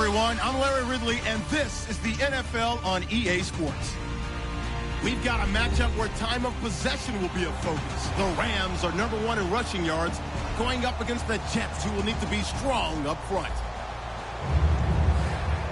everyone. I'm Larry Ridley, and this is the NFL on EA Sports. We've got a matchup where time of possession will be a focus. The Rams are #1 in rushing yards, going up against the Jets, who will need to be strong up front.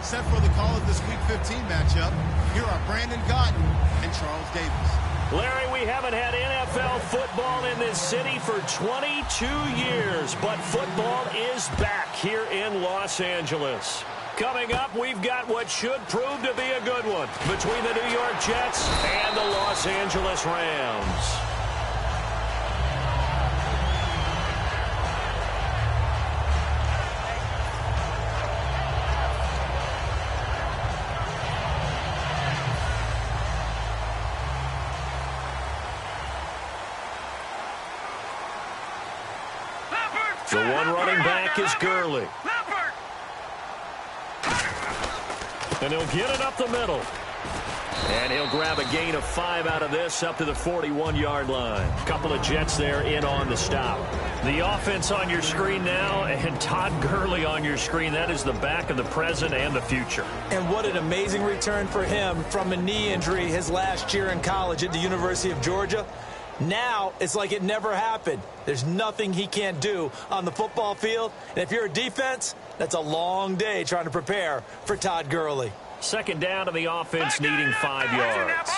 Set for the call of this Week 15 matchup, here are Brandon Gaudin and Charles Davis. Larry, we haven't had NFL football in this city for 22 years, but football is back here in Los Angeles. Coming up, we've got what should prove to be a good one between the New York Jets and the Los Angeles Rams. The one running back is Gurley. And he'll get it up the middle. And he'll grab a gain of 5 out of this up to the 41-yard line. Couple of Jets there in on the stop. The offense on your screen now, and Todd Gurley on your screen. That is the back of the present and the future. And what an amazing return for him from a knee injury his last year in college at the University of Georgia. Now, it's like it never happened. There's nothing he can't do on the football field. And if you're a defense, that's a long day trying to prepare for Todd Gurley. Second down to the offense, needing 5 yards.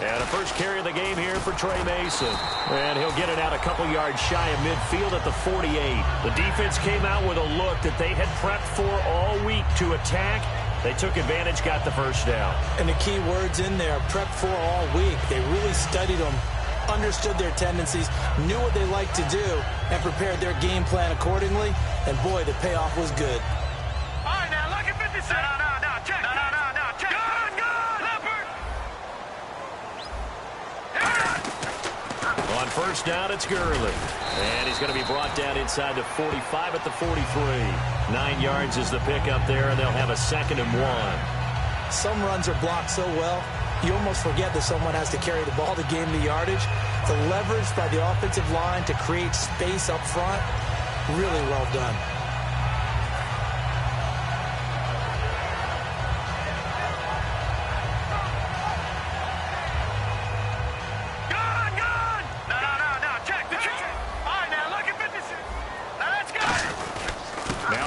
And a first carry of the game here for Trey Mason. And he'll get it out a couple yards shy of midfield at the 48. The defense came out with a look that they had prepped for all week to attack. They took advantage, got the first down. And the key words in there, prepped for all week. They really studied them, understood their tendencies, knew what they liked to do, and prepared their game plan accordingly. And, boy, the payoff was good. All right, now, look at 56. No, check. No, check. Good. Leopard. On first down, it's Gurley. And he's going to be brought down inside the 45 at the 43. 9 yards is the pickup there, and they'll have a 2nd and 1. Some runs are blocked so well, you almost forget that someone has to carry the ball to gain the yardage. The leverage by the offensive line to create space up front, really well done.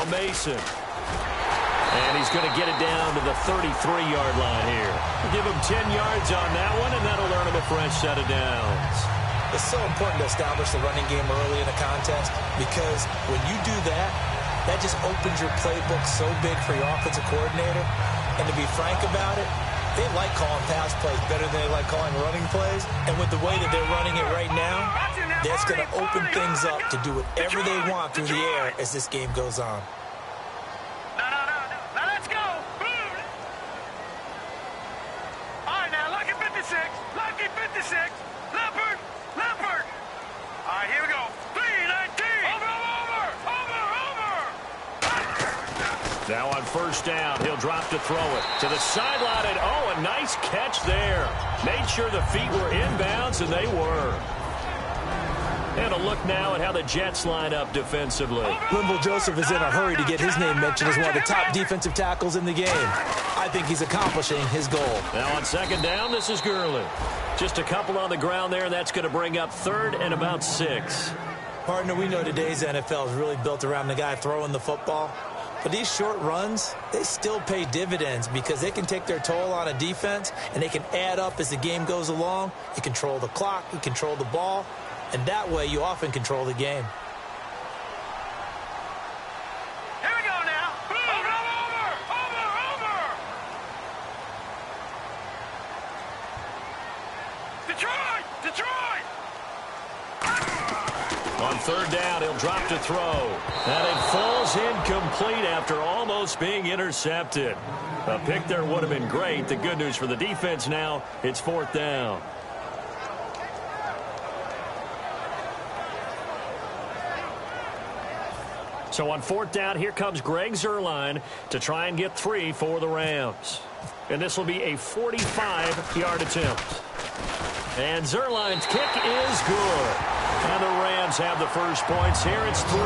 Mason. And he's going to get it down to the 33-yard line here. Give him 10 yards on that one, and that'll earn him a fresh set of downs. It's so important to establish the running game early in a contest, because when you do that, that just opens your playbook so big for your offensive coordinator. And to be frank about it, they like calling pass plays better than they like calling running plays. And with the way that they're running it right now, that's going to open things up to do whatever they want through the air as this game goes on. Now let's go. All right, now lucky 56. Lucky 56. Leopard. All right, here we go. 3-19. Over. Now on first down, he'll drop to throw it to the sideline. And, oh, a nice catch there. Made sure the feet were inbounds, and they were. And a look now at how the Jets line up defensively. Linval Joseph is in a hurry to get his name mentioned as one of the top defensive tackles in the game. I think he's accomplishing his goal. Now on second down, this is Gurley. Just a couple on the ground there, and that's going to bring up 3rd and about 6. Partner, we know today's NFL is really built around the guy throwing the football. But these short runs, they still pay dividends because they can take their toll on a defense, and they can add up as the game goes along. You control the clock, you control the ball, and that way you often control the game. Here we go now. Over. Detroit. On third down, he'll drop to throw. And it falls incomplete after almost being intercepted. A pick there would have been great. The good news for the defense now, it's 4th down. So on 4th down, here comes Greg Zuerlein to try and get 3 for the Rams. And this will be a 45-yard attempt. And Zuerlein's kick is good. And the Rams Rams have the first points here. It's 3-0.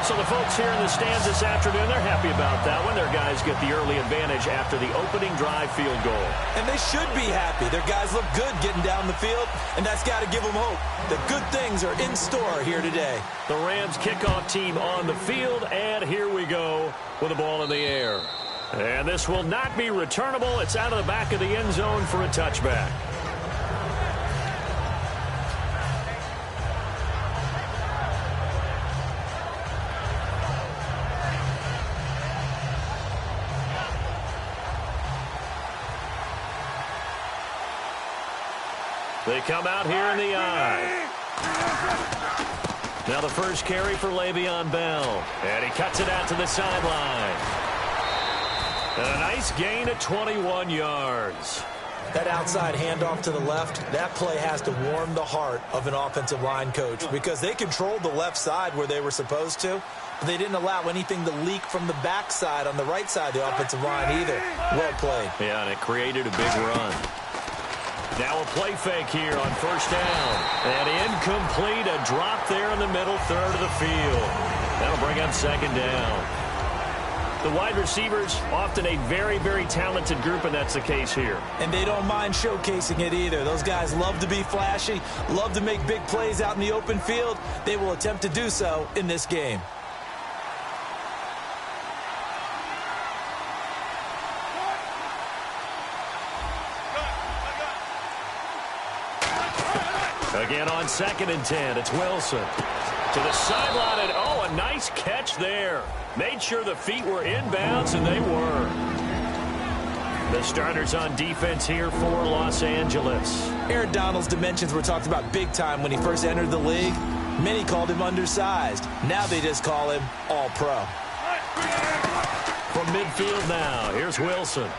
So the folks here in the stands this afternoon, they're happy about that one. Their guys get the early advantage after the opening drive field goal. And they should be happy. Their guys look good getting down the field, and that's got to give them hope. The good things are in store here today. The Rams kickoff team on the field, and here we go with the ball in the air. And this will not be returnable. It's out of the back of the end zone for a touchback. They come out here in the eye. Now the first carry for Le'Veon Bell. And he cuts it out to the sideline. And a nice gain of 21 yards. That outside handoff to the left, that play has to warm the heart of an offensive line coach because they controlled the left side where they were supposed to, but they didn't allow anything to leak from the backside on the right side of the offensive line either. Well played. Yeah, and it created a big run. Now a play fake here on first down. And incomplete, a drop there in the middle third of the field. That'll bring up second down. The wide receivers, often a very, very talented group, and that's the case here. And they don't mind showcasing it either. Those guys love to be flashy, love to make big plays out in the open field. They will attempt to do so in this game. Again on 2nd and 10, it's Wilson. To the sideline, and oh, a nice catch there. Made sure the feet were inbounds, and they were. The starters on defense here for Los Angeles. Aaron Donald's dimensions were talked about big time when he first entered the league. Many called him undersized. Now they just call him all-pro. From midfield now, here's Wilson.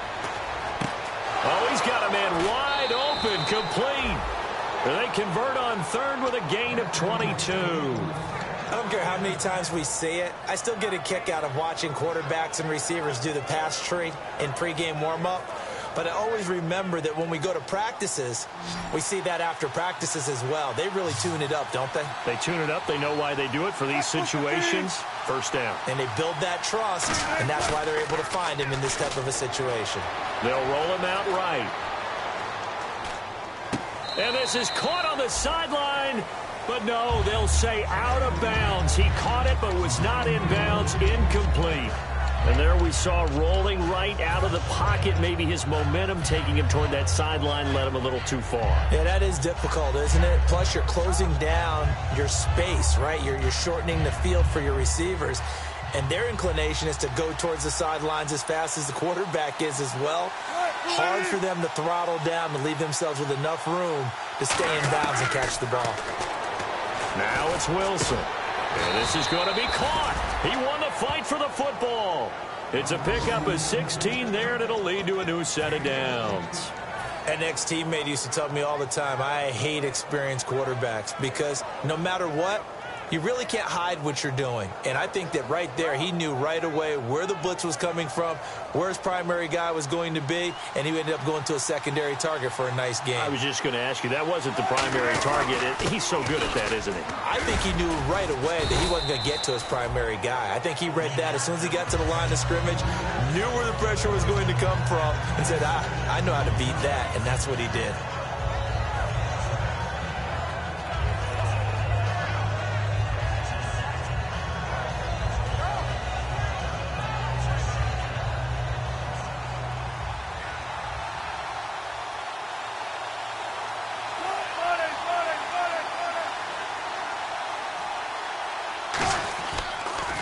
Oh, he's got a man wide open, complete. They convert on third with a gain of 22. I don't care how many times we see it. I still get a kick out of watching quarterbacks and receivers do the pass tree in pregame warm-up. But I always remember that when we go to practices, we see that after practices as well. They really tune it up, don't they? They tune it up. They know why they do it for these situations. First down. And they build that trust, and that's why they're able to find him in this type of a situation. They'll roll him out right. And this is caught on the sideline. But no, they'll say out of bounds. He caught it but was not in bounds. Incomplete. And there we saw rolling right out of the pocket. Maybe his momentum taking him toward that sideline led him a little too far. Yeah, that is difficult, isn't it? Plus, you're closing down your space, right? You're shortening the field for your receivers. And their inclination is to go towards the sidelines as fast as the quarterback is as well. Hard for them to throttle down and leave themselves with enough room to stay in bounds and catch the ball. Now it's Wilson. And this is going to be caught. He won the fight for the football. It's a pickup of 16 there, and it'll lead to a new set of downs. An ex-teammate used to tell me all the time, I hate experienced quarterbacks because no matter what, you really can't hide what you're doing. And I think that right there, he knew right away where the blitz was coming from, where his primary guy was going to be, and he ended up going to a secondary target for a nice game. I was just going to ask you, that wasn't the primary target. He's so good at that, isn't he? I think he knew right away that he wasn't going to get to his primary guy. I think he read that as soon as he got to the line of scrimmage, knew where the pressure was going to come from, and said, I know how to beat that, and that's what he did.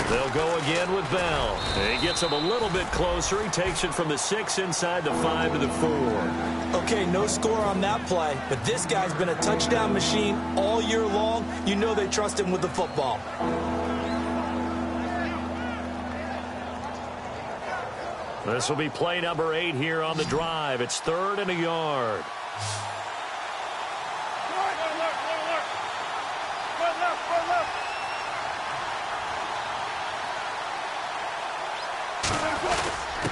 They'll go again with Bell. He gets him a little bit closer. He takes it from the 6 inside the 5 to the 4. Okay, no score on that play, but this guy's been a touchdown machine all year long. You know they trust him with the football. This will be play number 8 here on the drive. It's 3rd and a yard.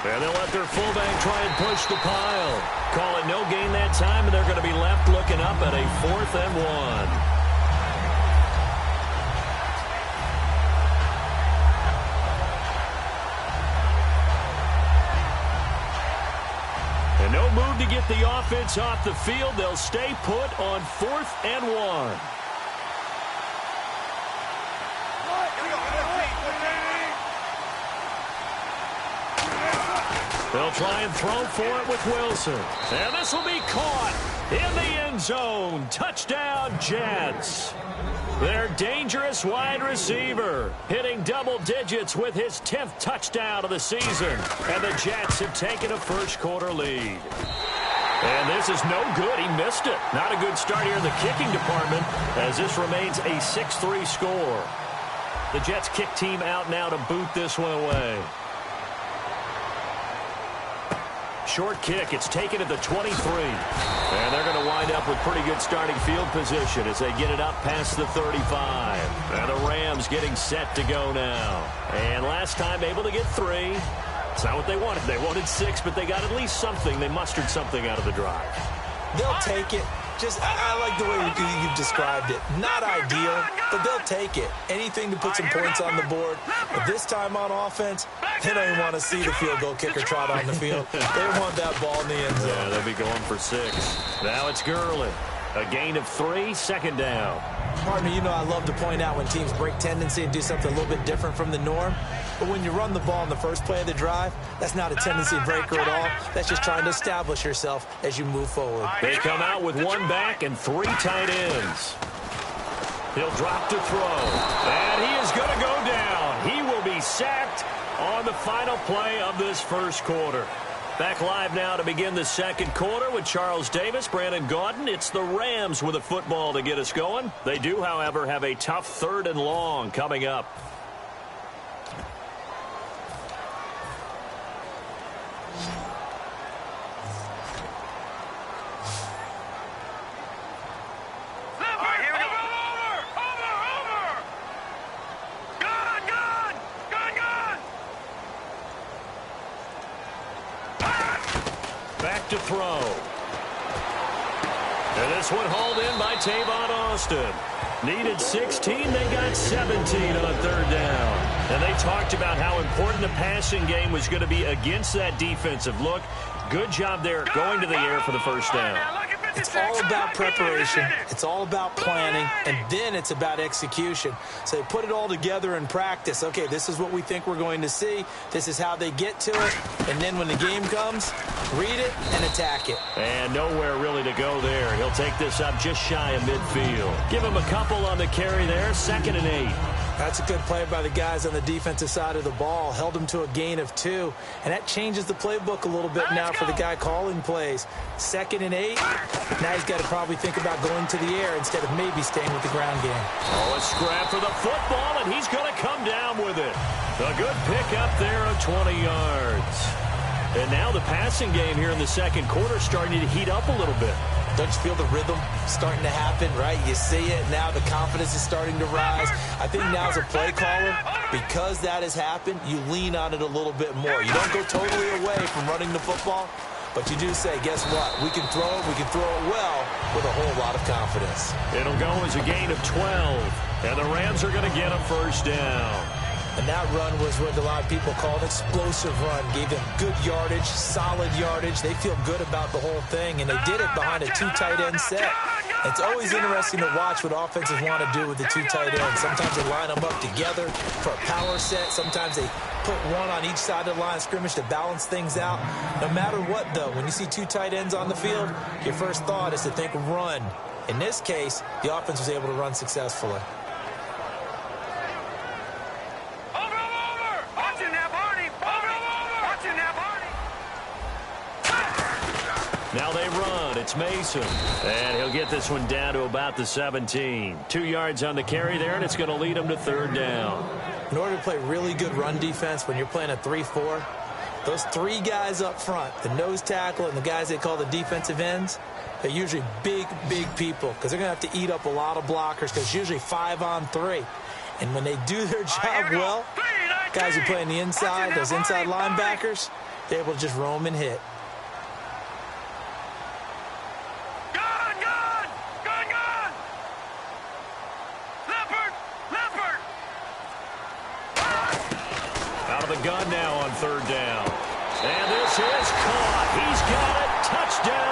And they'll let their fullback try and push the pile. Call it no gain that time, and they're going to be left looking up at a 4th and 1. to get the offense off the field. They'll stay put on 4th and 1. They'll try and throw for it with Wilson. And this will be caught in the end zone. Touchdown, Jets. Their dangerous wide receiver hitting double digits with his 10th touchdown of the season. And the Jets have taken a first-quarter lead. And this is no good. He missed it. Not a good start here in the kicking department as this remains a 6-3 score. The Jets kick team out now to boot this one away. Short kick. It's taken at the 23. And they're going to wind up with pretty good starting field position as they get it up past the 35. And the Rams getting set to go now. And last time able to get 3. It's not what they wanted. They wanted 6, but they got at least something. They mustered something out of the drive. They'll take it. Just, I like the way you've described it. Not ideal, but they'll take it. Anything to put some points on the board. But this time on offense, they don't even want to see the field goal kicker trot on the field. They want that ball in the end zone. Yeah, they'll be going for 6. Now it's Gurley. A gain of 3, 2nd down. Partner, you know I love to point out when teams break tendency and do something a little bit different from the norm. But when you run the ball in the first play of the drive, that's not a tendency breaker at all. That's just trying to establish yourself as you move forward. They come out with 1 back and 3 tight ends. He'll drop to throw. And he is going to go down. He will be sacked on the final play of this first quarter. Back live now to begin the second quarter with Charles Davis, Brandon Gaudin. It's the Rams with a football to get us going. They do, however, have a tough 3rd and long coming up. To throw. And this one hauled in by Tavon Austin. Needed 16, they got 17 on 3rd down. And they talked about how important the passing game was going to be against that defensive look. Good job there going to the air for the first down. It's all about preparation. It's all about planning, and then it's about execution. So they put it all together in practice. Okay, this is what we think we're going to see. This is how they get to it. And then when the game comes, read it and attack it. And nowhere really to go there. He'll take this up just shy of midfield. Give him a couple on the carry there, 2nd and 8. That's a good play by the guys on the defensive side of the ball. Held him to a gain of 2. And that changes the playbook a little bit now for the guy calling plays. 2nd and 8. Now he's got to probably think about going to the air instead of maybe staying with the ground game. Oh, a scrap for the football, and he's going to come down with it. A good pick up there of 20 yards. And now the passing game here in the second quarter starting to heat up a little bit. Don't you feel the rhythm starting to happen, right? You see it. Now the confidence is starting to rise. I think now as a play caller, because that has happened, you lean on it a little bit more. You don't go totally away from running the football, but you do say, guess what? We can throw it. We can throw it well with a whole lot of confidence. It'll go as a gain of 12, and the Rams are going to get a first down. And that run was what a lot of people call an explosive run. Gave them good yardage, solid yardage. They feel good about the whole thing, and they did it behind a 2 tight end set. It's always interesting to watch what offenses want to do with the 2 tight ends. Sometimes they line them up together for a power set. Sometimes they put one on each side of the line of scrimmage to balance things out. No matter what, though, when you see 2 tight ends on the field, your first thought is to think run. In this case, the offense was able to run successfully. Now they run. It's Mason. And he'll get this one down to about the 17. 2 yards on the carry there, and it's going to lead him to 3rd down. In order to play really good run defense when you're playing a 3-4, those 3 guys up front, the nose tackle and the guys they call the defensive ends, they're usually big, big people because they're going to have to eat up a lot of blockers because it's usually 5 on 3. And when they do their job well, guys who play on the inside, those inside linebackers, they're able to just roam and hit. The gun now on 3rd down. And this is caught. He's got it. Touchdown.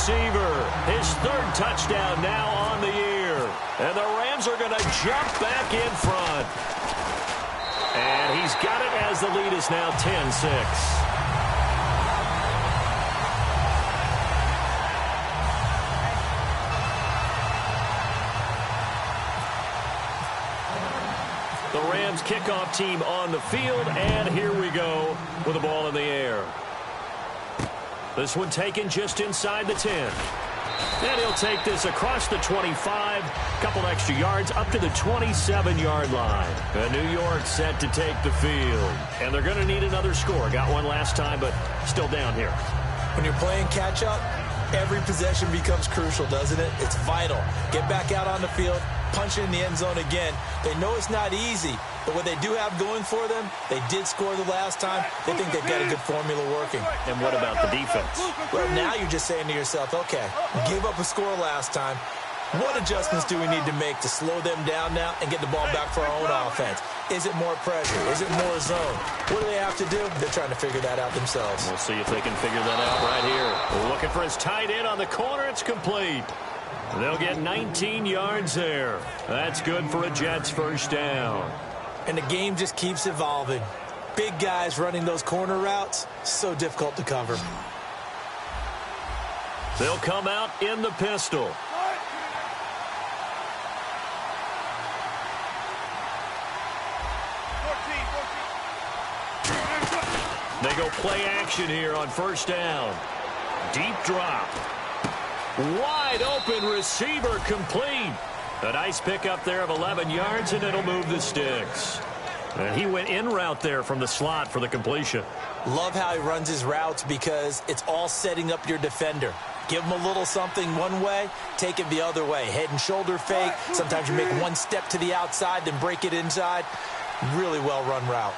receiver. His third touchdown now on the year. And the Rams are going to jump back in front. And he's got it as the lead is now 10-6. The Rams kickoff team on the field, and here we go with the ball in the air. This one taken just inside the 10. And he'll take this across the 25, couple extra yards up to the 27-yard line. And New York set to take the field. And they're going to need another score. Got one last time, but still down here. When you're playing catch-up, every possession becomes crucial, doesn't it? It's vital. Get back out on the field, punch it in the end zone again. They know it's not easy, but what they do have going for them, they did score the last time. They think they've got a good formula working. And what about the defense? Well, now you're just saying to yourself, okay, gave up a score last time. What adjustments do we need to make to slow them down now and get the ball back for our own offense? Is it more pressure? Is it more zone? What do they have to do? They're trying to figure that out themselves. We'll see if they can figure that out right here. We're looking for his tight end on the corner. It's complete. They'll get 19 yards there. That's good for a Jets first down. And the game just keeps evolving. Big guys running those corner routes, so difficult to cover. They'll come out in the pistol. They go play action here on first down. Deep drop. Wide open receiver complete. A nice pickup there of 11 yards, and it'll move the sticks. And he went in route there from the slot for the completion. Love how he runs his routes because it's all setting up your defender. Give him a little something one way, take it the other way. Head and shoulder fake. Sometimes you make one step to the outside, then break it inside. Really well-run route.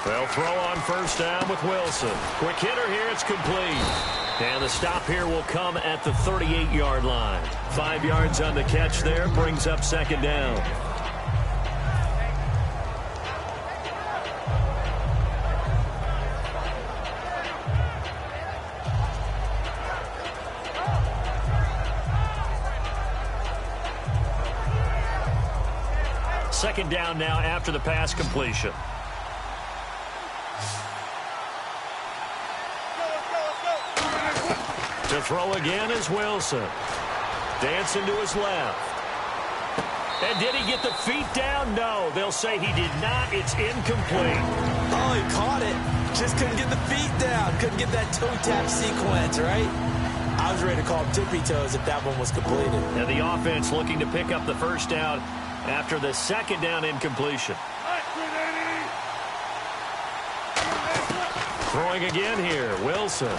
They'll throw on first down with Wilson. Quick hitter here, it's complete. And the stop here will come at the 38-yard line. 5 yards on the catch there, brings up second down. Second down now after the pass completion. To throw again is Wilson. Dancing to his left. And did he get the feet down? No, they'll say he did not. It's incomplete. Oh, he caught it. Just couldn't get the feet down. Couldn't get that toe tap sequence, right? I was ready to call him tippy toes if that one was completed. And the offense looking to pick up the first down after the second down incompletion. Throwing again here, Wilson.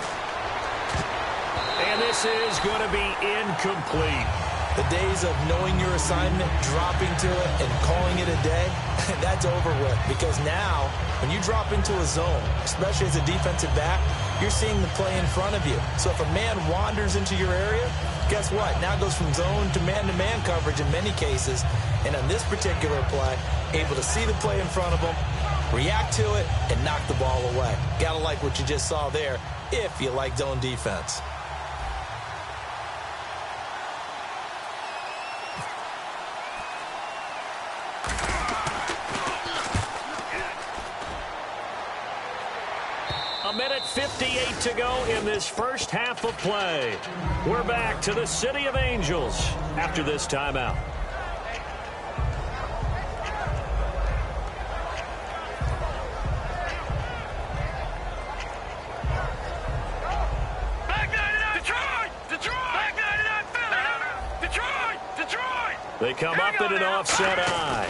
And this is going to be incomplete. The days of knowing your assignment, dropping to it, and calling it a day, that's over with. Because now, when you drop into a zone, especially as a defensive back, you're seeing the play in front of you. So if a man wanders into your area, guess what? Now it goes from zone to man-to-man coverage in many cases. And on this particular play, able to see the play in front of him, react to it, and knock the ball away. Gotta like what you just saw there, if you like zone defense. A minute 58 to go in this first half of play. We're back to the City of Angels after this timeout. They come up in an offset eye.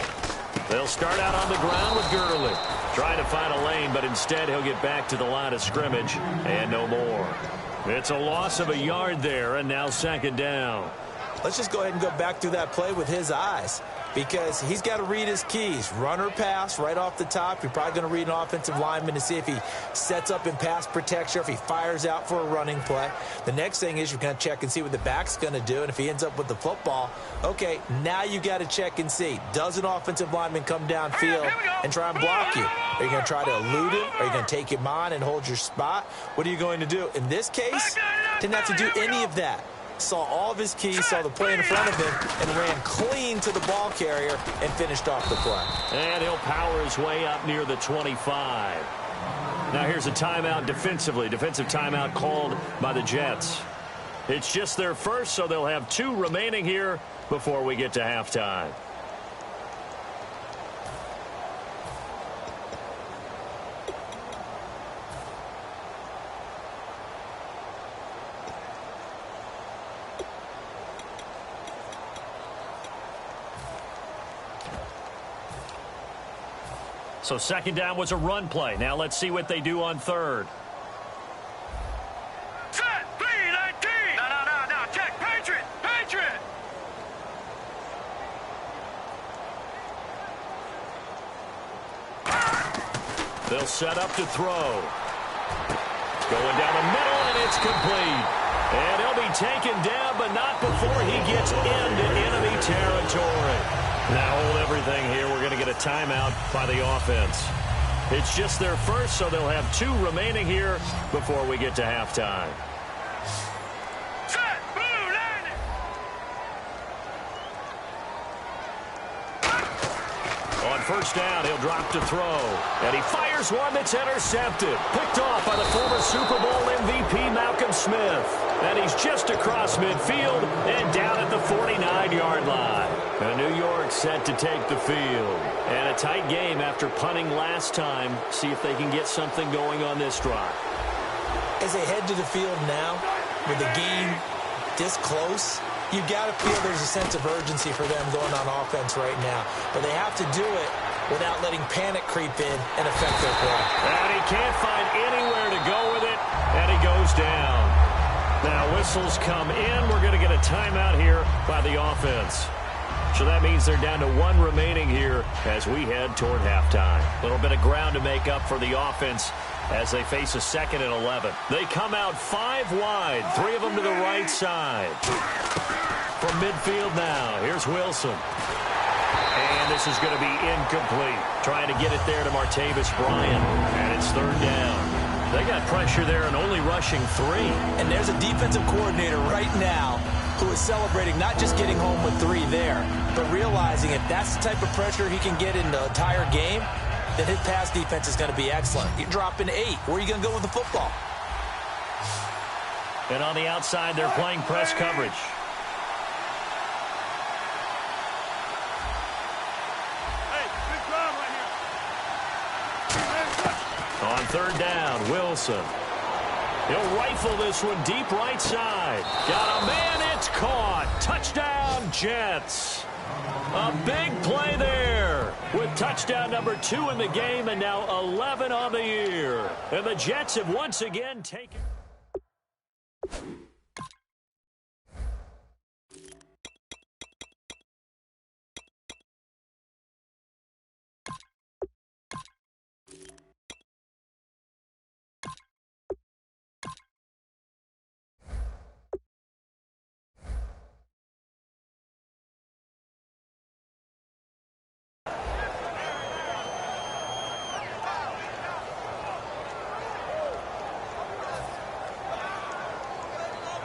They'll start out on the ground with Gurley. Trying to find a lane, but instead he'll get back to the line of scrimmage and no more. It's a loss of a yard there, and now second down. let's just go ahead and go back through that play with his eyes, because he's got to read his keys. Run or pass right off the top. You're probably going to read an offensive lineman to see if he sets up in pass protection, or if he fires out for a running play. The next thing is you're going to check and see what the back's going to do, and if he ends up with the football, okay, now you got to check and see. Does an offensive lineman come downfield and try and block you? Are you going to try to elude him? Are you going to take him on and hold your spot? What are you going to do? In this case, didn't have to do any of that. Saw all of his keys, saw the play in front of him, and ran clean to the ball carrier and finished off the play. And he'll power his way up near the 25. Now here's a timeout defensively. Defensive timeout called by the Jets. It's just their first, so they'll have 2 remaining here before we get to halftime. So second down was a run play. Now let's see what they do on third. Set, 319. No. Check. Patriot. They'll set up to throw. Going down the middle, and it's complete. And he'll be taken down, but not before he gets into enemy territory. Now hold everything here. We're going to get a timeout by the offense. It's just their first, so they'll have 2 remaining here before we get to halftime. Set, blue, landing. On first down, he'll drop to throw. And he fires one that's intercepted. Picked off by the former Super Bowl MVP Malcolm Smith. And he's just across midfield and down at the 49-yard line. And New York set to take the field. And a tight game after punting last time. See if they can get something going on this drive. As they head to the field now, with the game this close, you've got to feel there's a sense of urgency for them going on offense right now. But they have to do it without letting panic creep in and affect their play. And he can't find anywhere to go with it, and he goes down. Now whistles come in. We're going to get a timeout here by the offense. So that means they're down to 1 remaining here as we head toward halftime. A little bit of ground to make up for the offense as they face a 2nd and 11. They come out 5 wide, 3 of them to the right side. From midfield now, here's Wilson. And this is going to be incomplete. Trying to get it there to Martavis Bryant. And it's 3rd down. They got pressure there and only rushing 3. And there's a defensive coordinator right now who is celebrating not just getting home with 3 there, but realizing if that's the type of pressure he can get in the entire game, then his pass defense is going to be excellent. You're dropping 8. Where are you going to go with the football? And on the outside, they're playing press coverage. On 3rd down, Wilson. He'll rifle this one deep right side. Got a man, it's caught. Touchdown, Jets. A big play there with touchdown number 2 in the game and now 11 on the year. And the Jets have once again taken...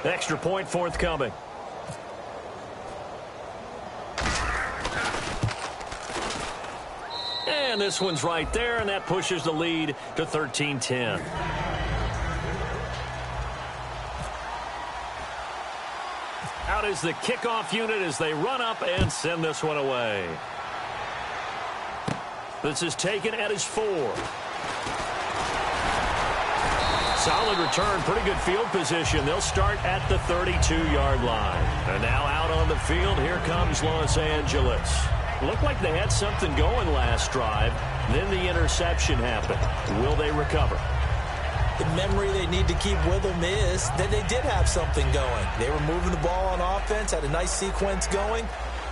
Extra point forthcoming. And this one's right there, and that pushes the lead to 13-10. Out is the kickoff unit as they run up and send this one away. This is taken at his 4. Solid return, pretty good field position. They'll start at the 32-yard line. And now out on the field, here comes Los Angeles. Looked like they had something going last drive. Then the interception happened. Will they recover? The memory they need to keep with them is that they did have something going. They were moving the ball on offense, had a nice sequence going.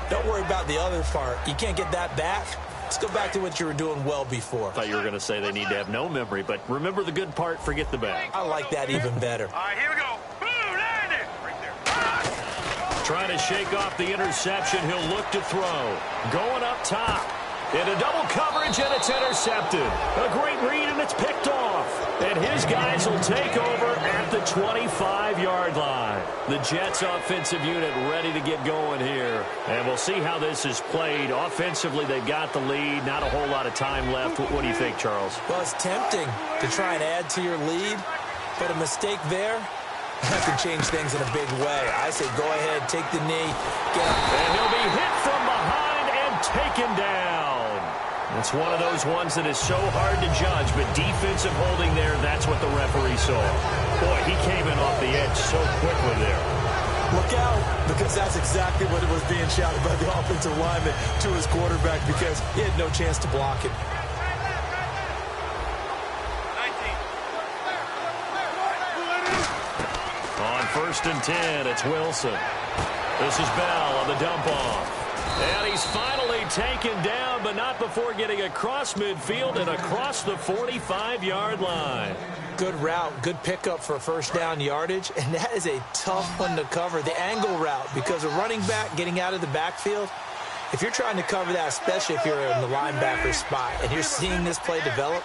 Don't worry about the other part. You can't get that back. Let's go back to what you were doing well before. I thought you were going to say they need to have no memory, but remember the good part, forget the bad. I like that even better. All right, here we go. Boom, land it. Right there. Trying to shake off the interception. He'll look to throw. Going up top. Into double coverage, and it's intercepted. A great read, and it's picked off. And his guys will take over at the 25-yard line. The Jets offensive unit ready to get going here. And we'll see how this is played. Offensively, they've got the lead. Not a whole lot of time left. What do you think, Charles? Well, it's tempting to try and add to your lead, but a mistake there, that can change things in a big way. I say go ahead, take the knee, get up. And he'll be hit from behind and taken down. It's one of those ones that is so hard to judge, but defensive holding there, that's what the referee saw. Boy, he came in off the edge so quickly there. Look out, because that's exactly what it was being shouted by the offensive lineman to his quarterback, because he had no chance to block it. 19. On 1st and 10, it's Wilson. This is Bell on the dump-off. And he's finally taken down, but not before getting across midfield and across the 45-yard line. Good route, good pickup for first down yardage, and that is a tough one to cover, the angle route, because a running back getting out of the backfield, if you're trying to cover that, especially if you're in the linebacker spot and you're seeing this play develop,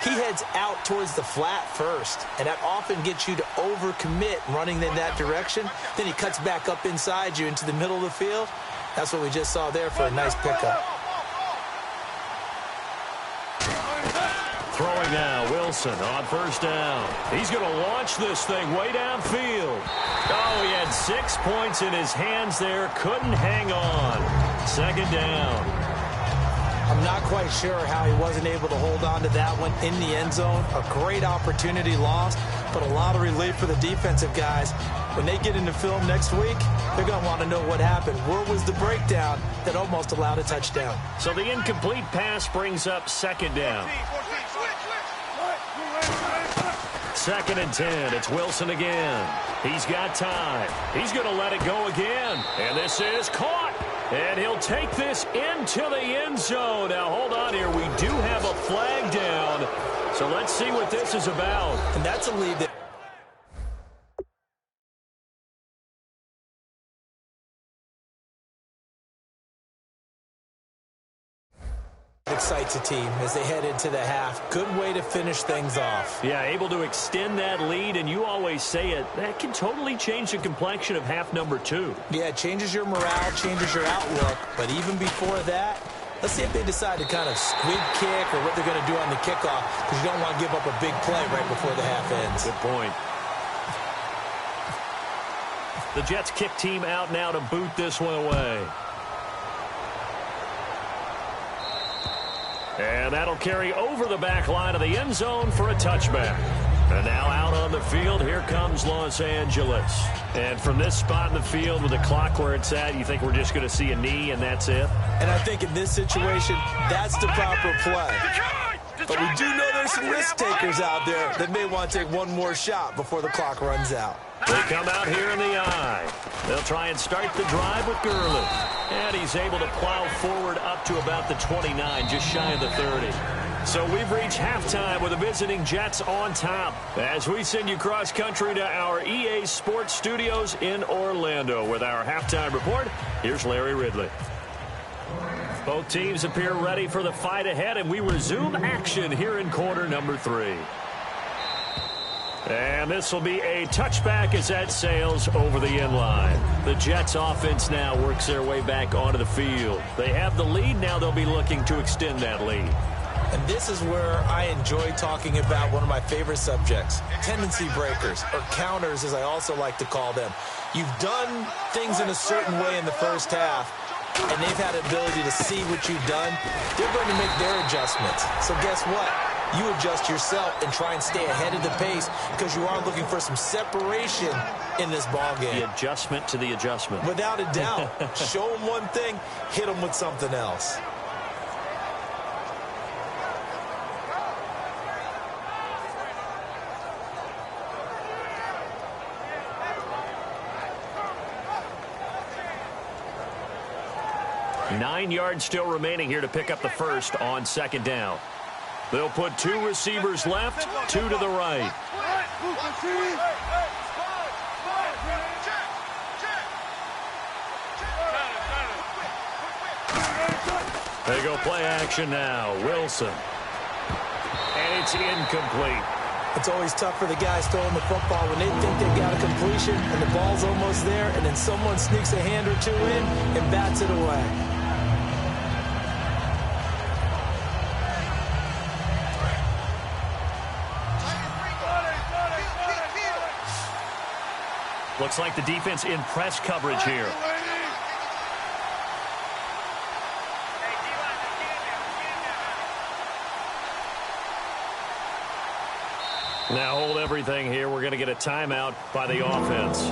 he heads out towards the flat first, and that often gets you to overcommit running in that direction. Then he cuts back up inside you into the middle of the field. That's what we just saw there for a nice pickup. Throwing now, Wilson on first down. He's going to launch this thing way downfield. Oh, he had 6 points in his hands there. Couldn't hang on. Second down. I'm not quite sure how he wasn't able to hold on to that one in the end zone. A great opportunity lost, but a lot of relief for the defensive guys. When they get into film next week, they're going to want to know what happened. Where was the breakdown that almost allowed a touchdown? So the incomplete pass brings up second down. 2nd and 10. It's Wilson again. He's got time. He's going to let it go again. And this is caught. And he'll take this into the end zone. Now, hold on here. We do have a flag down. So let's see what this is about. And that's a lead that excites a team as they head into the half. Good way to finish things off. Yeah, able to extend that lead, and you always say it, that can totally change the complexion of half number 2. Yeah, it changes your morale, changes your outlook, but even before that, let's see if they decide to kind of squib kick or what they're going to do on the kickoff, because you don't want to give up a big play right before the half ends. Good point. The Jets kick team out now to boot this one away. And that'll carry over the back line of the end zone for a touchback. And now out on the field, here comes Los Angeles. And from this spot in the field with the clock where it's at, you think we're just going to see a knee and that's it? And I think in this situation, that's the proper play. But we do know there's some risk takers out there that may want to take one more shot before the clock runs out. They come out here in the eye. They'll try and start the drive with Gurley. And he's able to plow forward up to about the 29, just shy of the 30. So we've reached halftime with the visiting Jets on top. As we send you cross-country to our EA Sports Studios in Orlando with our halftime report, here's Larry Ridley. Both teams appear ready for the fight ahead, and we resume action here in quarter number 3. And this will be a touchback as that sails over the end line. The Jets offense now works their way back onto the field. They have the lead. Now they'll be looking to extend that lead. And this is where I enjoy talking about one of my favorite subjects, tendency breakers, or counters as I also like to call them. You've done things in a certain way in the first half, and they've had the ability to see what you've done. They're going to make their adjustments. So guess what? You adjust yourself and try and stay ahead of the pace because you are looking for some separation in this ball game. The adjustment to the adjustment. Without a doubt. Show them one thing, hit them with something else. 9 yards still remaining here to pick up the first on second down. They'll put 2 receivers left, 2 to the right. They go play action now. Wilson. And it's incomplete. It's always tough for the guys throwing the football when they think they've got a completion and the ball's almost there, and then someone sneaks a hand or 2 in and bats it away. Looks like the defense in press coverage here. Now hold everything here. We're going to get a timeout by the offense.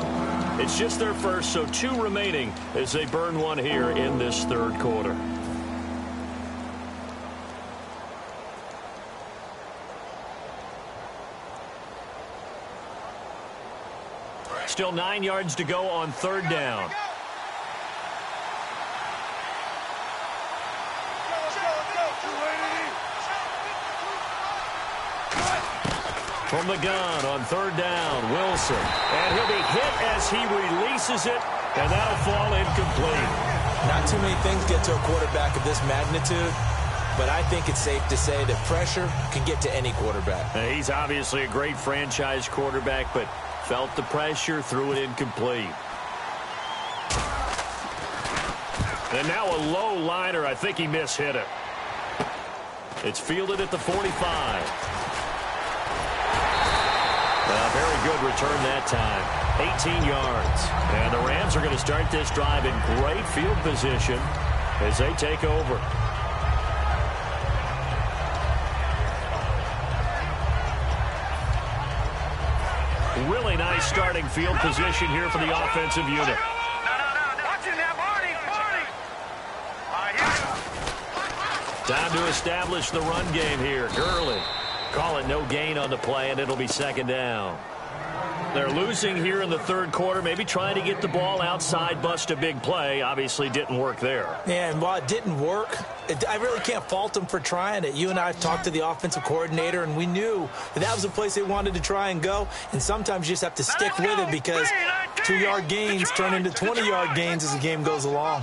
It's just their first, so 2 remaining as they burn one here in this third quarter. Still 9 yards to go on third down. From the gun on third down, Wilson. And he'll be hit as he releases it, and that'll fall incomplete. Not too many things get to a quarterback of this magnitude, but I think it's safe to say that pressure can get to any quarterback. Now, he's obviously a great franchise quarterback, but felt the pressure, threw it incomplete. And now a low liner. I think he mishit it. It's fielded at the 45. Very good return that time. 18 yards. And the Rams are going to start this drive in great field position as they take over. Really nice starting field position here for the offensive unit. Time to establish the run game here. Gurley. Call it no gain on the play, and it'll be second down. They're losing here in the third quarter, maybe trying to get the ball outside, bust a big play. Obviously didn't work there. Yeah, and while it didn't work, I really can't fault them for trying it. You and I talked to the offensive coordinator, and we knew that was the place they wanted to try and go. And sometimes you just have to stick with it because 2-yard gains turn into 20-yard gains as the game goes along.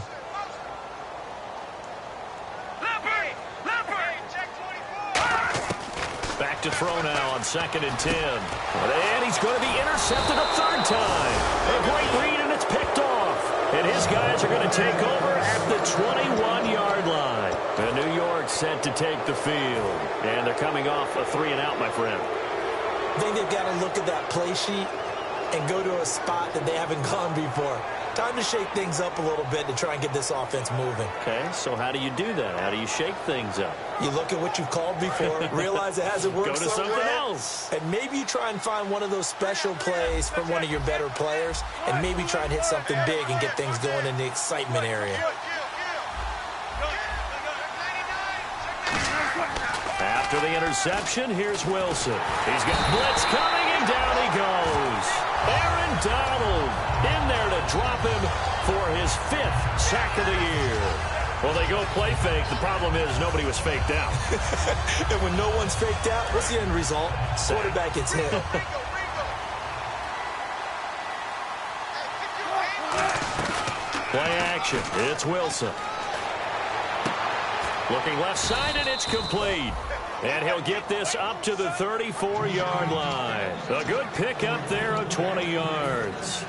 Back to throw now on 2nd and 10. And he's going to be intercepted a third time. A great read, and it's picked off. And his guys are going to take over at the 21-yard line. And New York set to take the field. And they're coming off a 3-and-out, my friend. I think they've got to look at that play sheet and go to a spot that they haven't gone before. Time to shake things up a little bit to try and get this offense moving. Okay, so how do you do that? How do you shake things up? You look at what you've called before, realize it hasn't worked Go to something else. And maybe you try and find one of those special plays from one of your better players, and maybe try and hit something big and get things going in the excitement area. After the interception, here's Wilson. He's got blitz coming, and down he goes. Aaron Donald in there to drop him for his 5th sack of the year. Well, they go play fake. The problem is nobody was faked out. And when no one's faked out, what's the end result? Quarterback gets hit. Play action. It's Wilson. Looking left side, and it's complete. And he'll get this up to the 34-yard line. A good pick up there of 20 yards.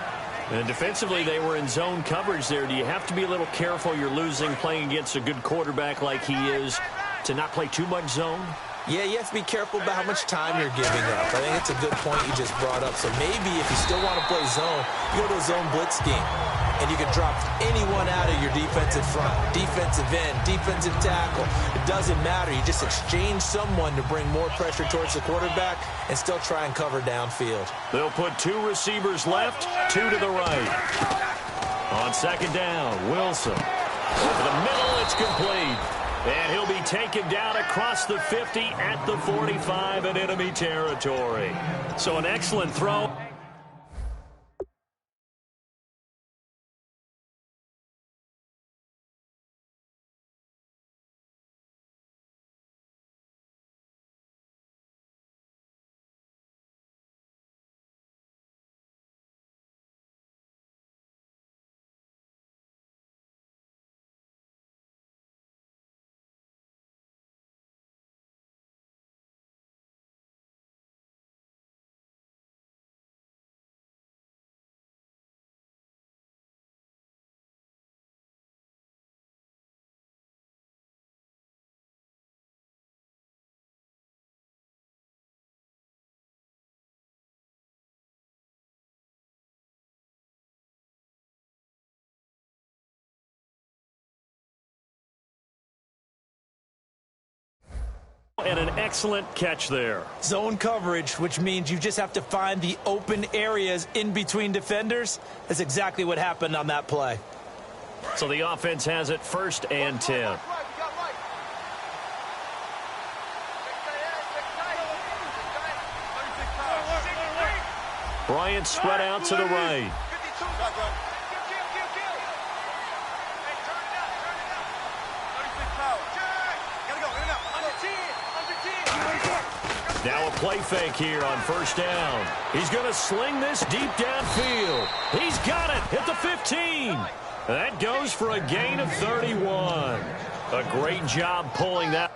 And defensively, they were in zone coverage there. Do you have to be a little careful? You're losing playing against a good quarterback like he is to not play too much zone? Yeah, you have to be careful about how much time you're giving up. I think it's a good point you just brought up. So maybe if you still want to play zone, you go to a zone blitz scheme. And you can drop anyone out of your defensive front, defensive end, defensive tackle. It doesn't matter. You just exchange someone to bring more pressure towards the quarterback and still try and cover downfield. They'll put 2 receivers left, 2 to the right. On second down, Wilson. Over the middle, it's complete. And he'll be taken down across the 50 at the 45 in enemy territory. So an excellent throw. And an excellent catch there. Zone coverage, which means you just have to find the open areas in between defenders. That's exactly what happened on that play. So the offense has it 1st and 10. Bryant spread out to the right. Now a play fake here on 1st down. He's going to sling this deep downfield. He's got it at the 15. That goes for a gain of 31. A great job pulling that.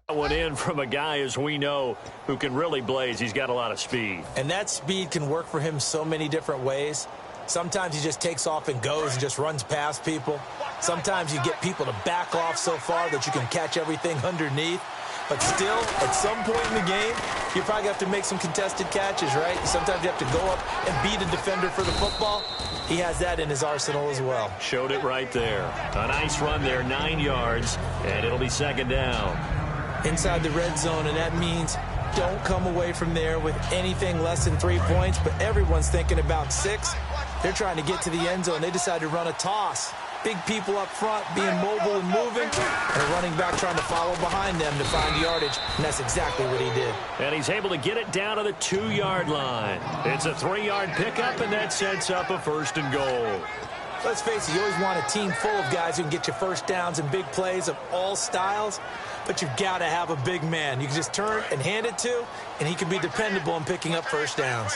One in from a guy, as we know, who can really blaze. He's got a lot of speed. And that speed can work for him so many different ways. Sometimes he just takes off and goes and just runs past people. Sometimes you get people to back off so far that you can catch everything underneath. But still, at some point in the game, you probably have to make some contested catches, right? Sometimes you have to go up and beat a defender for the football. He has that in his arsenal as well. Showed it right there. A nice run there, 9 yards, and it'll be 2nd down. Inside the red zone, and that means don't come away from there with anything less than 3 points, but everyone's thinking about 6. They're trying to get to the end zone. They decide to run a toss. Big people up front being mobile and moving, and a running back trying to follow behind them to find yardage, and that's exactly what he did. And he's able to get it down to the 2-yard line. It's a 3-yard pickup, and that sets up a 1st and goal. Let's face it, you always want a team full of guys who can get you first downs and big plays of all styles, but you've got to have a big man you can just turn and hand it to, and he can be dependable in picking up first downs.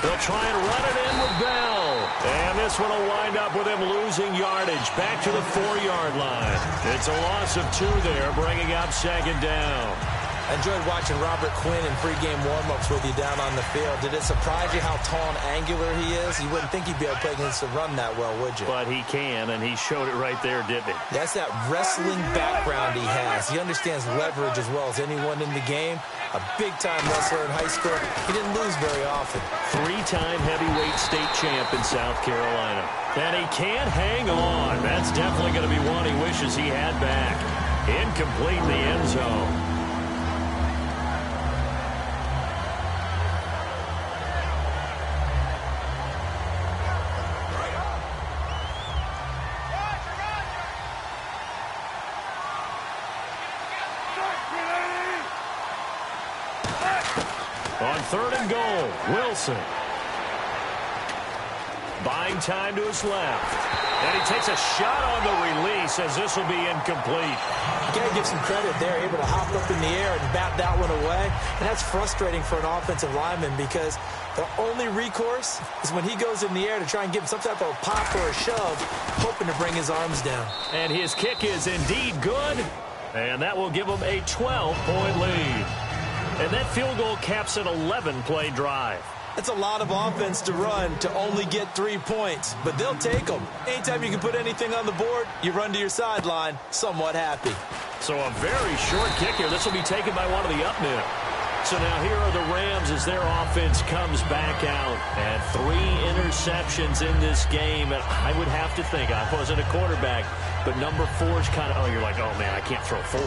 They'll try and run it in with Bell. And this one will wind up with him losing yardage back to the 4-yard line. It's a loss of 2 there, bringing up 2nd down. I enjoyed watching Robert Quinn in pregame warm-ups with you down on the field. Did it surprise you how tall and angular he is? You wouldn't think he'd be able to play against the run that well, would you? But he can, and he showed it right there, didn't he? That's that wrestling background he has. He understands leverage as well as anyone in the game. A big-time wrestler in high school. He didn't lose very often. 3-time heavyweight state champ in South Carolina. And he can't hang on. That's definitely going to be one he wishes he had back. Incomplete in the end zone. On 3rd and goal, Wilson. Buying time to his left. And he takes a shot on the release as this will be incomplete. You got to give some credit there, able to hop up in the air and bat that one away. And that's frustrating for an offensive lineman because the only recourse is when he goes in the air to try and give him some type of a pop or a shove, hoping to bring his arms down. And his kick is indeed good. And that will give him a 12-point lead. And that field goal caps an 11-play drive. That's a lot of offense to run to only get 3 points, but they'll take them. Anytime you can put anything on the board, you run to your sideline somewhat happy. So a very short kick here. This will be taken by one of the up men. So now here are the Rams as their offense comes back out. And 3 interceptions in this game. And I would have to think, I wasn't a quarterback, but number 4 is kind of, oh, you're like, oh, man, I can't throw 4.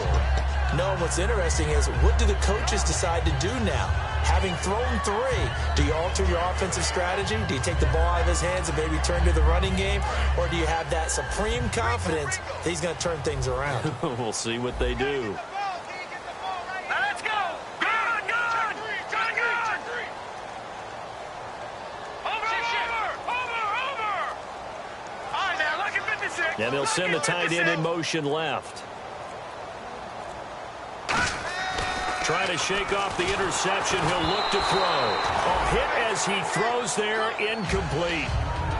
No, what's interesting is what do the coaches decide to do now? Having thrown 3, do you alter your offensive strategy? Do you take the ball out of his hands and maybe turn to the running game? Or do you have that supreme confidence that he's going to turn things around? We'll see what they do. Let's go. Good. And they'll send the tight end in motion left. Trying to shake off the interception. He'll look to throw. A hit as he throws there, incomplete.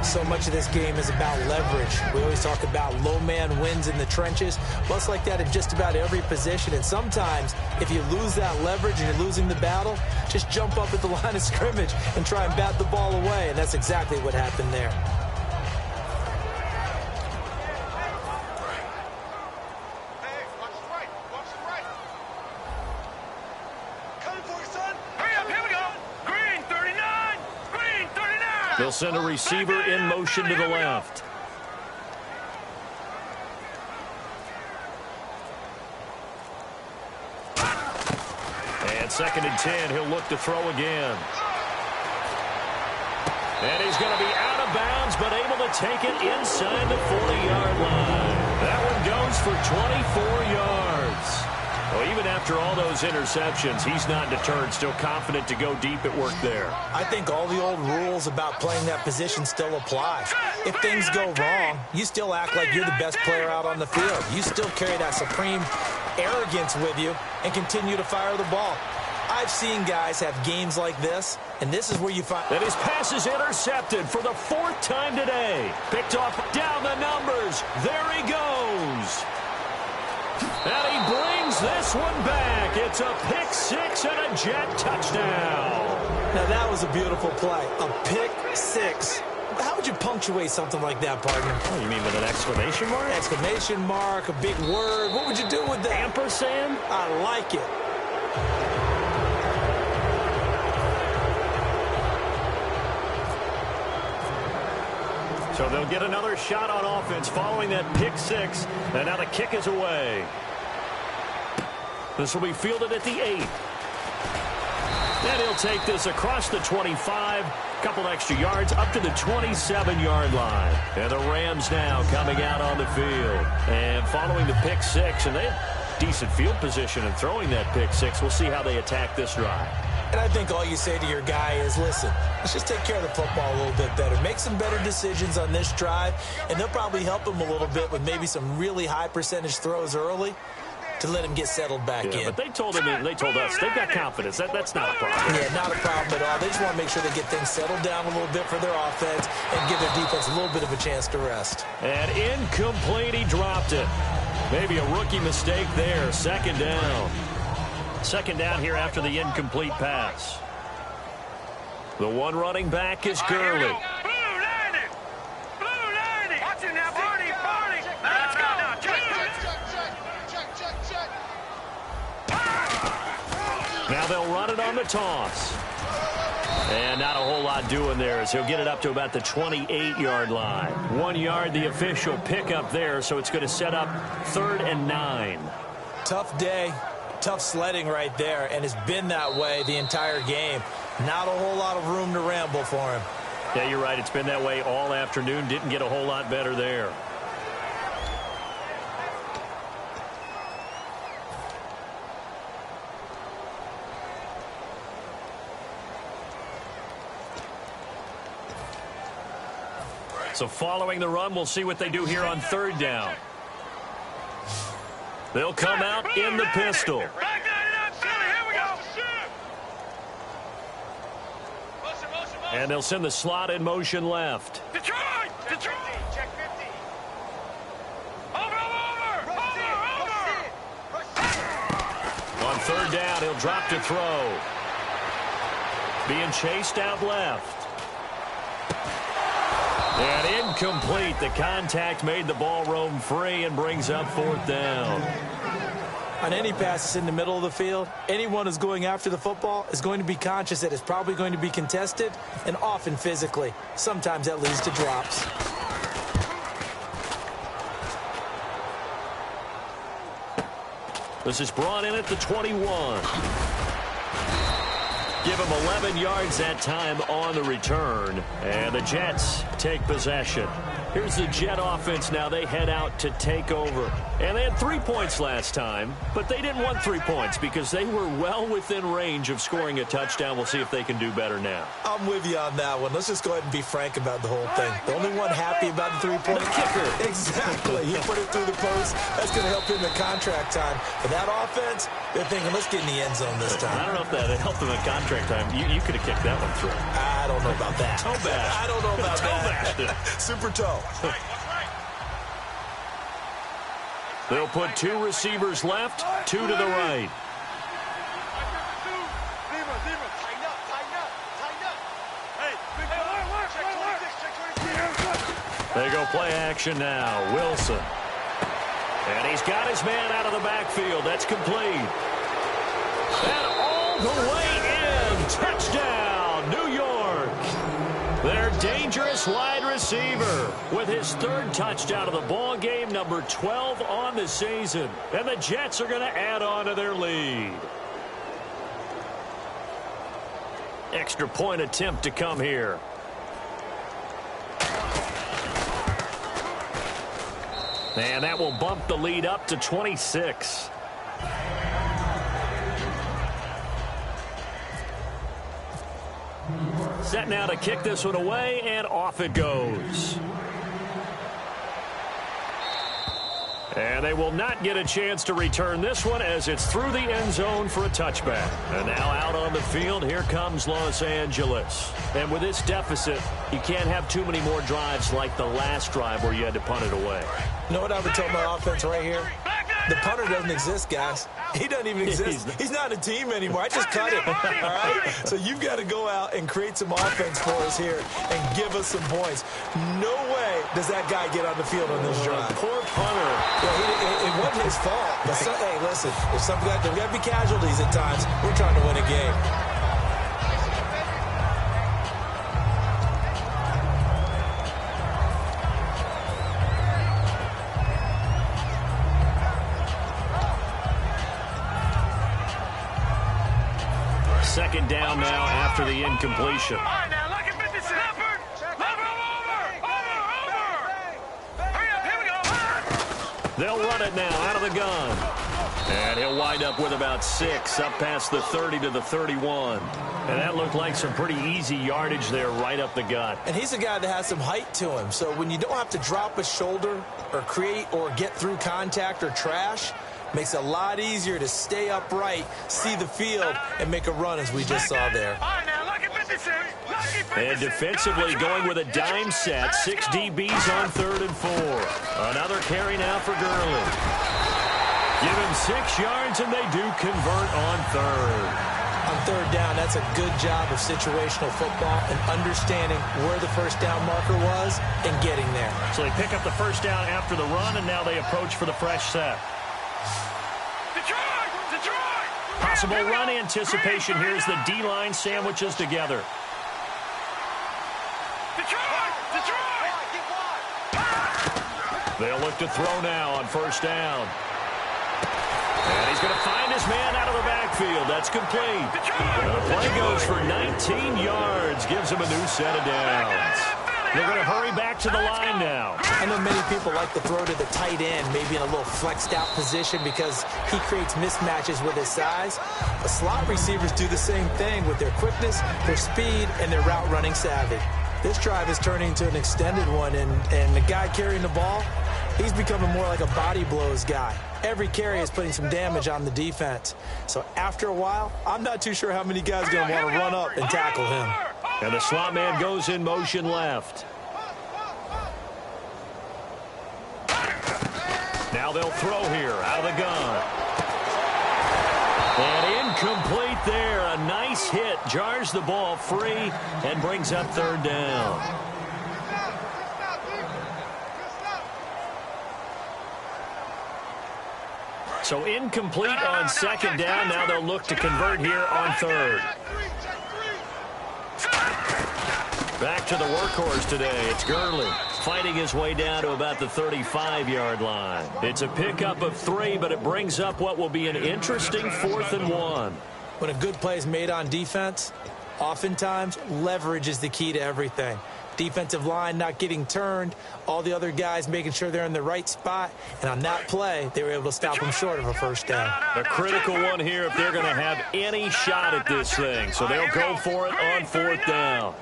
So much of this game is about leverage. We always talk about low man wins in the trenches. Well, it's like that in just about every position. And sometimes, if you lose that leverage and you're losing the battle, just jump up at the line of scrimmage and try and bat the ball away. And that's exactly what happened there. They'll send a receiver in motion to the left. And 2nd and 10, he'll look to throw again. And he's going to be out of bounds, but able to take it inside the 40-yard line. That one goes for 24 yards. Well, even after all those interceptions, he's not deterred, still confident to go deep at work there. I think all the old rules about playing that position still apply. If things go wrong, you still act like you're the best player out on the field. You still carry that supreme arrogance with you and continue to fire the ball. I've seen guys have games like this, and this is where you find... And his pass is intercepted for the 4th time today. Picked off down the numbers. There he goes. And he brings this one back. It's a pick 6 and a Jet touchdown. Now, that was a beautiful play. A pick 6. How would you punctuate something like that, partner? Oh, you mean with an exclamation mark? Exclamation mark, a big word. What would you do with that? Ampersand? I like it. So they'll get another shot on offense following that pick 6. And now the kick is away. This will be fielded at the 8. And he'll take this across the 25. Couple extra yards up to the 27-yard line. And the Rams now coming out on the field. And following the pick 6. And they have decent field position and throwing that pick 6. We'll see how they attack this drive. And I think all you say to your guy is, listen, let's just take care of the football a little bit better. Make some better decisions on this drive, and they'll probably help him a little bit with maybe some really high percentage throws early to let him get settled back in. But they told us they've got confidence. That's not a problem. Yeah, not a problem at all. They just want to make sure they get things settled down a little bit for their offense and give their defense a little bit of a chance to rest. And incomplete, he dropped it. Maybe a rookie mistake there. 2nd down. 2nd down here after the incomplete pass. The one running back is Gurley. Blue 90! Blue 90! Watch it now, Barney! Barney! Let's go now! Check! Now they'll run it on the toss. And not a whole lot doing there as he'll get it up to about the 28-yard line. 1 yard, the official pickup there, so it's going to set up 3rd and 9. Tough day. Tough sledding right there, and it's been that way the entire game. Not a whole lot of room to ramble for him. Yeah, you're right. It's been that way all afternoon. Didn't get a whole lot better there. So following the run, we'll see what they do here on 3rd down. They'll come out in the pistol. And they'll send the slot in motion left. Detroit! Detroit! Check 50. Over! On 3rd down, he'll drop to throw. Being chased out left. And incomplete. The contact made the ball roam free and brings up 4th down. On any passes in the middle of the field, anyone who's going after the football is going to be conscious that it's probably going to be contested, and often physically. Sometimes that leads to drops. This is brought in at the 21. Give him 11 yards that time on the return. And the Jets take possession. Here's the Jet offense now. They head out to take over. And they had 3 points last time, but they didn't want 3 points because they were well within range of scoring a touchdown. We'll see if they can do better now. I'm with you on that one. Let's just go ahead and be frank about the whole thing. The only one happy about the three-point kicker. Exactly. He put it through the post. That's going to help him in contract time. For that offense, they're thinking, let's get in the end zone this time. I don't know if that helped them in contract time. You could have kicked that one through. I don't know about that. Toe bash. I don't know about that. Toe Super toe. They'll put 2 receivers left, 2 to the right. They go play action now. Wilson. And he's got his man out of the backfield. That's complete. And all the way in. Touchdown, New York. Their dangerous wide receiver with his 3rd touchdown of the ball game, number 12 on the season. And the Jets are going to add on to their lead. Extra point attempt to come here. And that will bump the lead up to 26. Set now to kick this one away, and off it goes. And they will not get a chance to return this one as it's through the end zone for a touchback. And now out on the field, here comes Los Angeles. And with this deficit, you can't have too many more drives like the last drive where you had to punt it away. You know what I would tell my offense right here? The punter doesn't exist, guys. He doesn't even exist. He's not a team anymore. I just cut him, all right? So you've got to go out and create some offense for us here and give us some points. No way does that guy get on the field on this drive. Poor punter. Well, it wasn't his fault. But hey, listen, if something got to be casualties at times, we're trying to win a game. Second down now after the incompletion. All right, now, look at 56. Leopard! Over! Hurry up, here we go! They'll run it now out of the gun. And he'll wind up with about 6 up past the 30 to the 31. And that looked like some pretty easy yardage there right up the gut. And he's a guy that has some height to him. So when you don't have to drop a shoulder or create or get through contact or trash, makes it a lot easier to stay upright, see the field, and make a run as we just saw there. All right, now, look at 56. And defensively going with a dime set, 6 DBs on 3rd and 4. Another carry now for Gurley. Give him 6 yards, and they do convert on 3rd. On 3rd down, that's a good job of situational football and understanding where the first down marker was and getting there. So they pick up the first down after the run, and now they approach for the fresh set. Detroit! Possible run anticipation. Here's the D-line sandwiches together. Detroit! They'll look to throw now on first down. And he's going to find his man out of the backfield. That's complete. The play goes for 19 yards. Gives him a new set of downs. They're going to hurry back to the line now. I know many people like to throw to the tight end, maybe in a little flexed out position because he creates mismatches with his size. The slot receivers do the same thing with their quickness, their speed, and their route running savvy. This drive is turning into an extended one, and the guy carrying the ball, he's becoming more like a body blows guy. Every carry is putting some damage on the defense. So after a while, I'm not too sure how many guys are going to want to run up and tackle him. And the slot man goes in motion left. Now they'll throw here out of the gun. And incomplete there. A nice hit. Jars the ball free and brings up 3rd down. So incomplete on 2nd down. Now they'll look to convert here on 3rd. Back to the workhorse today. It's Gurley fighting his way down to about the 35-yard line. It's a pickup of 3, but it brings up what will be an interesting 4th and 1. When a good play is made on defense, oftentimes leverage is the key to everything. Defensive line not getting turned. All the other guys making sure they're in the right spot. And on that play, they were able to stop them short of a first down. A critical one here if they're going to have any shot at this thing. So they'll go for it on fourth down.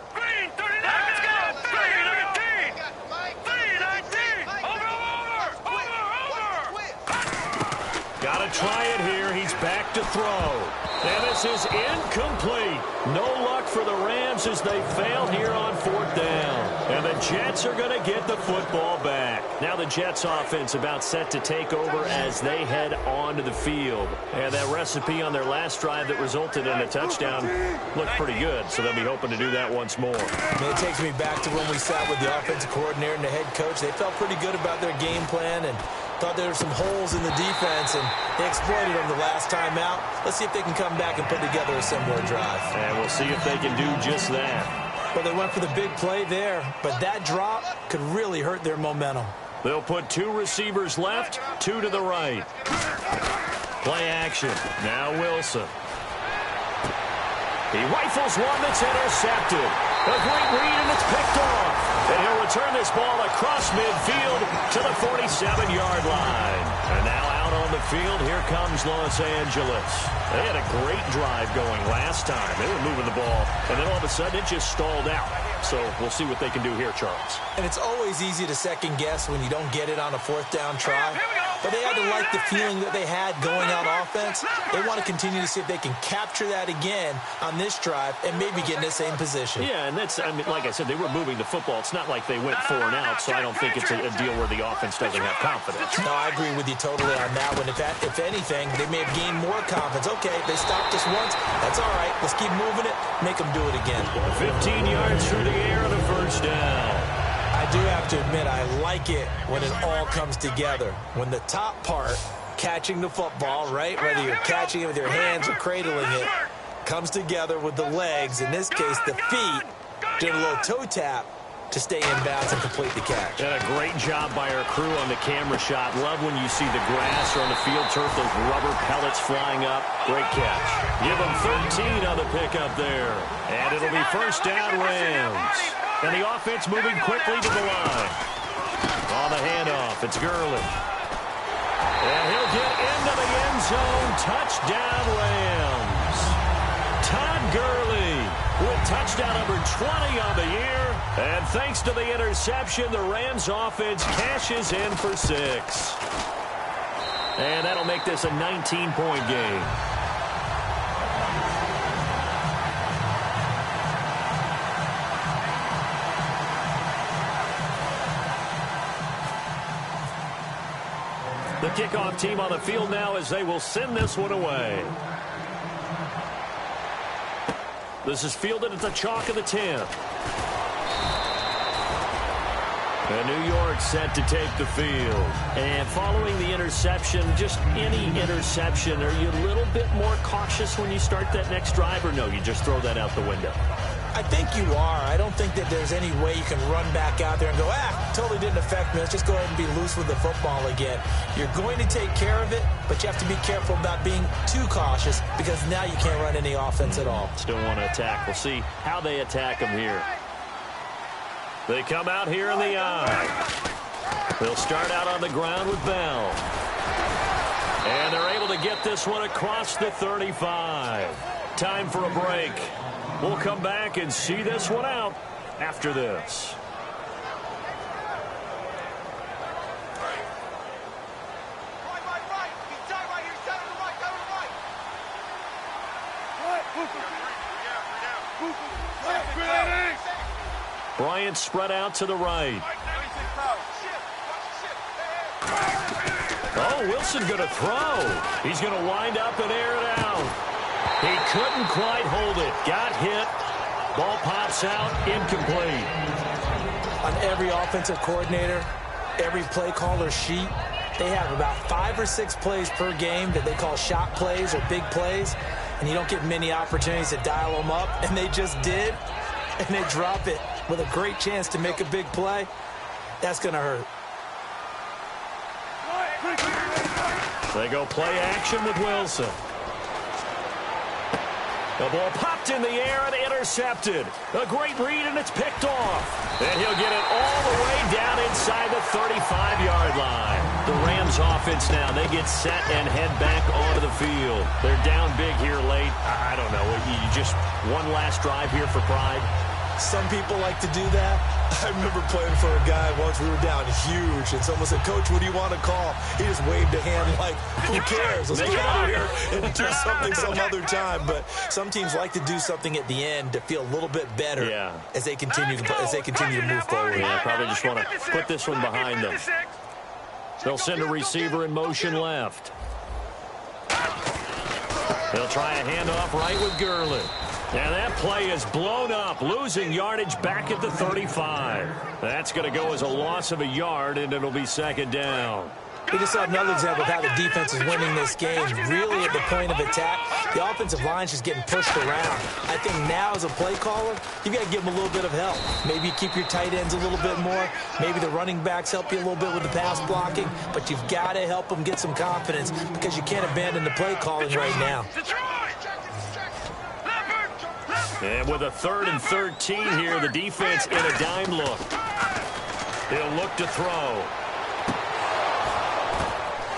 Got to try it here. He's back to throw. And this is incomplete. No luck for the Rams as they fail here on fourth down. And the Jets are going to get the football back. Now the Jets offense about set to take over as they head onto the field. And that recipe on their last drive that resulted in a touchdown looked pretty good. So they'll be hoping to do that once more. It takes me back to when we sat with the offensive coordinator and the head coach. They felt pretty good about their game plan and thought there were some holes in the defense, and they exploited them the last time out. Let's see if they can come back and put together a similar drive. And we'll see if they can do just that. Well, they went for the big play there, but that drop could really hurt their momentum. They'll put 2 receivers left, 2 to the right. Play action. Now Wilson. He rifles one that's intercepted. A great read, and it's picked off. And he'll return this ball across midfield to the 47-yard line. And now out on the field, here comes Los Angeles. They had a great drive going last time. They were moving the ball, and then all of a sudden it just stalled out. So we'll see what they can do here, Charles. And it's always easy to second guess when you don't get it on a fourth down try. But they had to like the feeling that they had going out offense. They want to continue to see if they can capture that again on this drive and maybe get in the same position. Yeah, and that's, I mean, like I said, they were moving the football. It's not like they went 4 and out, so I don't think it's a deal where the offense doesn't have confidence. No, I agree with you totally on that one. If anything, they may have gained more confidence. Okay, they stopped us once. That's all right. Let's keep moving it. Make them do it again. 15 yards through the air and a first down. I do have to admit, I like it when it all comes together. When the top part, catching the football, right, whether you're catching it with your hands or cradling it, comes together with the legs, in this case the feet, doing a little toe tap to stay in bounds and complete the catch. And a great job by our crew on the camera shot. Love when you see the grass or on the field turf, those rubber pellets flying up. Great catch. Give them 13 on the pickup there. And it'll be first down Rams. And the offense moving quickly to the line. On the handoff, it's Gurley. And he'll get into the end zone. Touchdown Rams. Todd Gurley with touchdown number 20 on the year. And thanks to the interception, the Rams offense cashes in for 6. And that'll make this a 19-point game. The kickoff team on the field now as they will send this one away. This is fielded at the chalk of the 10. And New York set to take the field. And following the interception, just any interception, are you a little bit more cautious when you start that next drive, or no, you just throw that out the window? I think you are. I don't think that there's any way you can run back out there and go, totally didn't affect me. Let's just go ahead and be loose with the football again. You're going to take care of it, but you have to be careful about being too cautious because now you can't run any offense at all. Still want to attack. We'll see how they attack them here. They come out here in the eye. They'll start out on the ground with Bell. And they're able to get this one across the 35. Time for a break. We'll come back and see this one out after this. Bryant spread out to the right. Oh, Wilson going to throw. He's going to wind up and air it out. He couldn't quite hold it. Got hit. Ball pops out. Incomplete. On every offensive coordinator, every play caller sheet, they have about 5 or 6 plays per game that they call shot plays or big plays, and you don't get many opportunities to dial them up, and they just did, and they drop it with a great chance to make a big play. That's going to hurt. They go play action with Wilson. The ball popped in the air and intercepted. A great read, and it's picked off. And he'll get it all the way down inside the 35-yard line. The Rams offense now, they get set and head back onto the field. They're down big here late. I don't know. You just one last drive here for pride. Some people like to do that. I remember playing for a guy once. We were down huge, and someone said, "Coach, what do you want to call?" He just waved a hand like, who cares? Let's get out of here and do something some other time. But some teams like to do something at the end to feel a little bit better as they continue to move forward. Yeah, probably just want to put this one behind them. They'll send a receiver in motion left. They'll try a handoff right with Gurley. And that play is blown up, losing yardage back at the 35. That's going to go as a loss of a yard, and it'll be second down. We just saw another example of how the defense is winning this game. Really at the point of attack, the offensive line's just getting pushed around. I think now as a play caller, you've got to give them a little bit of help. Maybe you keep your tight ends a little bit more. Maybe the running backs help you a little bit with the pass blocking. But you've got to help them get some confidence because you can't abandon the play calling right now. And with a 3rd and 13 here, the defense in a dime look. They'll look to throw.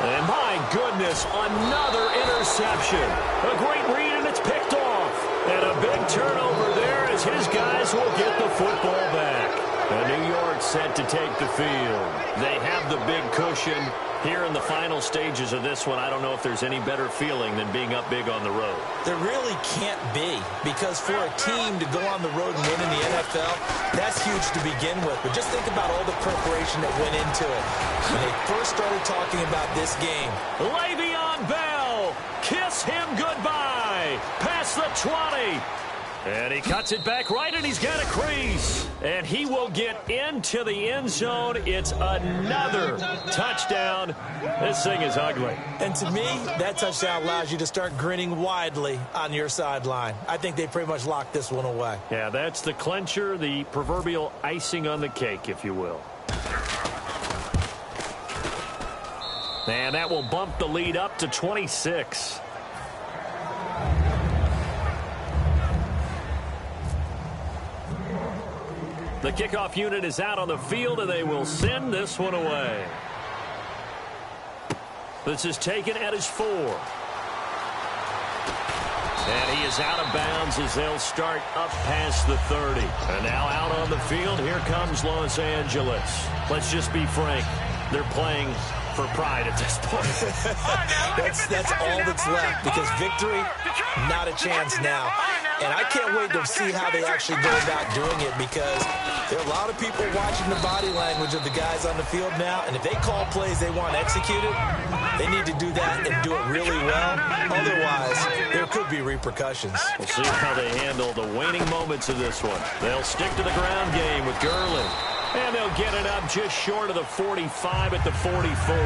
And my goodness, another interception. A great read, and it's picked off. And a big turnover there as his guys will get the football back. And New York set to take the field. They have the big cushion. Here in the final stages of this one, I don't know if there's any better feeling than being up big on the road. There really can't be, because for a team to go on the road and win in the NFL, that's huge to begin with. But just think about all the preparation that went into it. When they first started talking about this game. Le'Veon Bell, kiss him goodbye. Past the 20. And he cuts it back right, and he's got a crease. And he will get into the end zone. It's another touchdown. This thing is ugly. And to me, that touchdown allows you to start grinning widely on your sideline. I think they pretty much locked this one away. Yeah, that's the clincher, the proverbial icing on the cake, if you will. And that will bump the lead up to 26. The kickoff unit is out on the field, and they will send this one away. This is taken at his 4. And he is out of bounds as they'll start up past the 30. And now out on the field, here comes Los Angeles. Let's just be frank. They're playing for pride at this point. that's all that's left, because victory, not a chance now. And I can't wait to see how they actually go about doing it, because there are a lot of people watching the body language of the guys on the field now, and if they call plays they want executed, they need to do that and do it really well. Otherwise, there could be repercussions. We'll see how they handle the waning moments of this one. They'll stick to the ground game with Gurley. And they'll get it up just short of the 45 at the 44.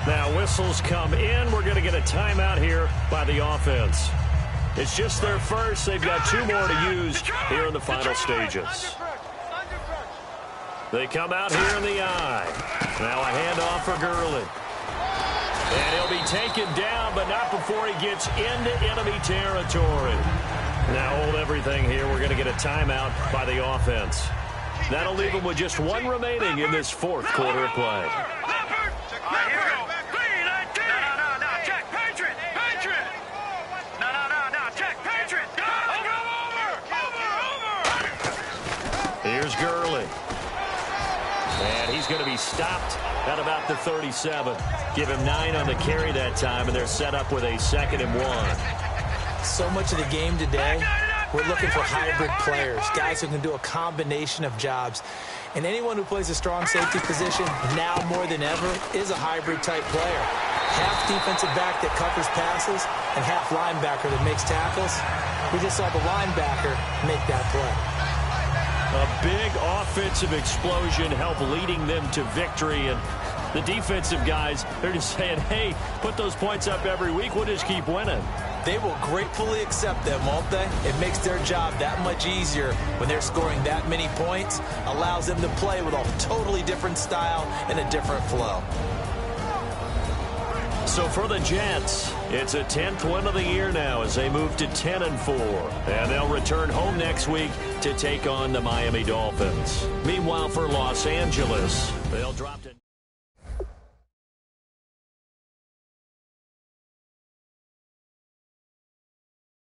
Now whistles come in. We're going to get a timeout here by the offense. It's just their first. They've got 2 more to use here in the final stages. They come out here in the eye. Now a handoff for Gurley. And he'll be taken down, but not before he gets into enemy territory. Now hold everything here. We're going to get a timeout by the offense. That'll leave him with just 1 remaining in this 4th quarter of play. Here's Gurley. And he's going to be stopped at about the 37. Give him 9 on the carry that time, and they're set up with a 2nd and 1. So much of the game today, we're looking for hybrid players, guys who can do a combination of jobs. And anyone who plays a strong safety position, now more than ever, is a hybrid-type player. Half defensive back that covers passes and half linebacker that makes tackles. We just saw the linebacker make that play. A big offensive explosion helped leading them to victory. And the defensive guys, they're just saying, hey, put those points up every week. We'll just keep winning. They will gratefully accept them, won't they? It makes their job that much easier when they're scoring that many points. Allows them to play with a totally different style and a different flow. So for the Jets, it's a 10th win of the year now as they move to 10-4. And they'll return home next week to take on the Miami Dolphins. Meanwhile, for Los Angeles, they'll drop to